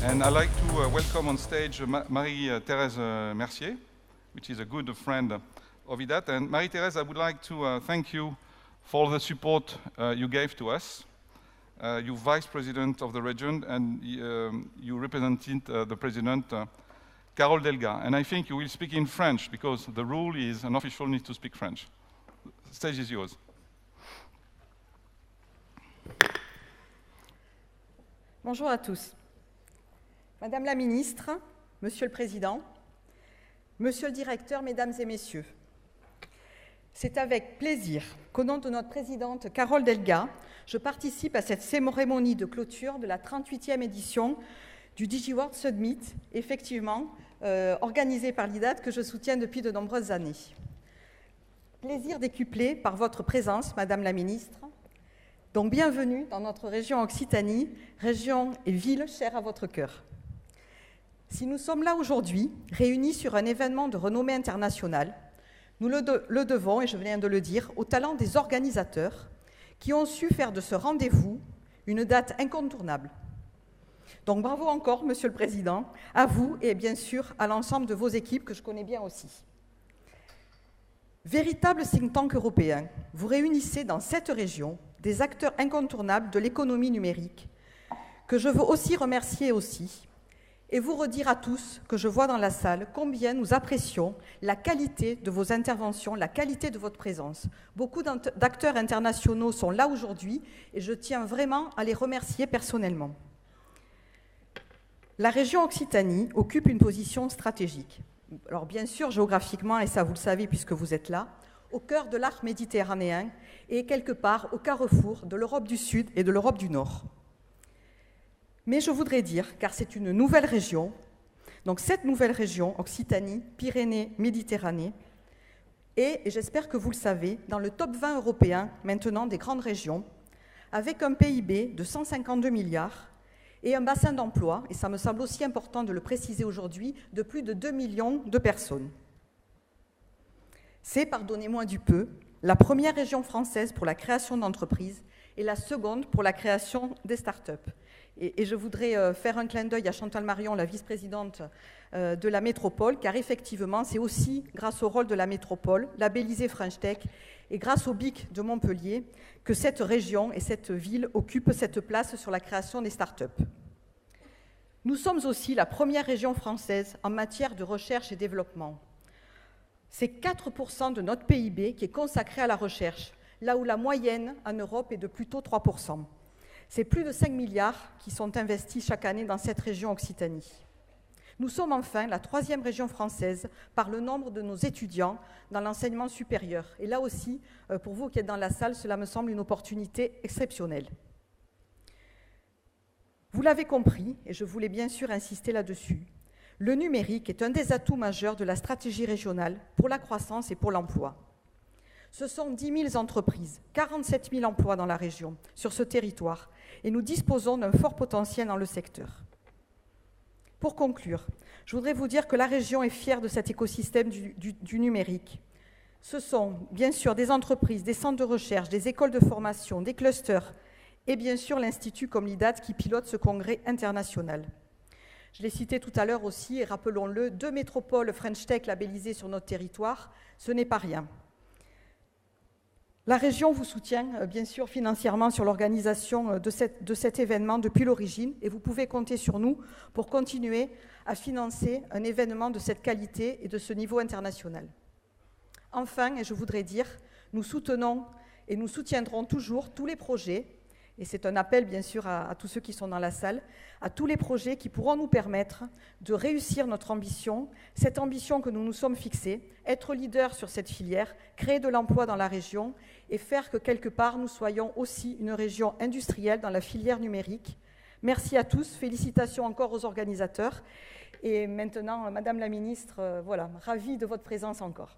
And I'd like to welcome on stage Marie-Thérèse Mercier, which is a good friend of IDAT. And Marie-Thérèse, I would like to thank you for the support you gave to us. You're vice president of the region, and you represented the president, Carole Delga. And I think you will speak in French, because the rule is an official needs to speak French. The stage is yours. Bonjour à tous. Madame la Ministre, Monsieur le Président, Monsieur le Directeur, Mesdames et Messieurs, c'est avec plaisir qu'au nom de notre présidente Carole Delga, je participe à cette cérémonie de clôture de la 38e édition du DigiWorld Summit, effectivement organisée par l'IDAT, que je soutiens depuis de nombreuses années. Plaisir décuplé par votre présence, Madame la Ministre. Donc bienvenue dans notre région Occitanie, région et ville chère à votre cœur. Si nous sommes là aujourd'hui, réunis sur un événement de renommée internationale, nous le devons, et je viens de le dire, au talent des organisateurs qui ont su faire de ce rendez-vous une date incontournable. Donc bravo encore, Monsieur le Président, à vous et bien sûr à l'ensemble de vos équipes que je connais bien aussi. Véritable think tank européen, vous réunissez dans cette région des acteurs incontournables de l'économie numérique, que je veux aussi remercier aussi, et vous redire à tous que je vois dans la salle combien nous apprécions la qualité de vos interventions, la qualité de votre présence. Beaucoup d'acteurs internationaux sont là aujourd'hui et je tiens vraiment à les remercier personnellement. La région Occitanie occupe une position stratégique. Alors bien sûr, géographiquement, et ça vous le savez puisque vous êtes là, au cœur de l'arc méditerranéen et quelque part au carrefour de l'Europe du Sud et de l'Europe du Nord. Mais je voudrais dire, car c'est une nouvelle région, donc cette nouvelle région, Occitanie, Pyrénées, Méditerranée, et j'espère que vous le savez, dans le top 20 européen maintenant des grandes régions, avec un PIB de 152 milliards et un bassin d'emploi, et ça me semble aussi important de le préciser aujourd'hui, de plus de 2 millions de personnes. C'est, pardonnez-moi du peu, la première région française pour la création d'entreprises et la seconde pour la création des start-up. Et je voudrais faire un clin d'œil à Chantal Marion, la vice-présidente de la métropole, car effectivement, c'est aussi grâce au rôle de la métropole, labellisée French Tech, et grâce au BIC de Montpellier, que cette région et cette ville occupent cette place sur la création des start-up. Nous sommes aussi la première région française en matière de recherche et développement. C'est 4% de notre PIB qui est consacré à la recherche, là où la moyenne en Europe est de plutôt 3%. C'est plus de 5 milliards qui sont investis chaque année dans cette région Occitanie. Nous sommes enfin la 3e région française par le nombre de nos étudiants dans l'enseignement supérieur. Et là aussi, pour vous qui êtes dans la salle, cela me semble une opportunité exceptionnelle. Vous l'avez compris, et je voulais bien sûr insister là-dessus, le numérique est un des atouts majeurs de la stratégie régionale pour la croissance et pour l'emploi. Ce sont 10 000 entreprises, 47 000 emplois dans la région, sur ce territoire, et nous disposons d'un fort potentiel dans le secteur. Pour conclure, je voudrais vous dire que la région est fière de cet écosystème du numérique. Ce sont bien sûr des entreprises, des centres de recherche, des écoles de formation, des clusters, et bien sûr l'Institut comme l'IDAT qui pilote ce congrès international. Je l'ai cité tout à l'heure aussi, et rappelons-le, 2 métropoles French Tech labellisées sur notre territoire, ce n'est pas rien. La région vous soutient bien sûr financièrement sur l'organisation de cet événement depuis l'origine et vous pouvez compter sur nous pour continuer à financer un événement de cette qualité et de ce niveau international. Enfin, et je voudrais dire, nous soutenons et nous soutiendrons toujours tous les projets, et c'est un appel bien sûr à tous ceux qui sont dans la salle, à tous les projets qui pourront nous permettre de réussir notre ambition, cette ambition que nous nous sommes fixée, être leader sur cette filière, créer de l'emploi dans la région et faire que quelque part nous soyons aussi une région industrielle dans la filière numérique. Merci à tous, félicitations encore aux organisateurs et maintenant, Madame la Ministre, voilà, ravie de votre présence encore.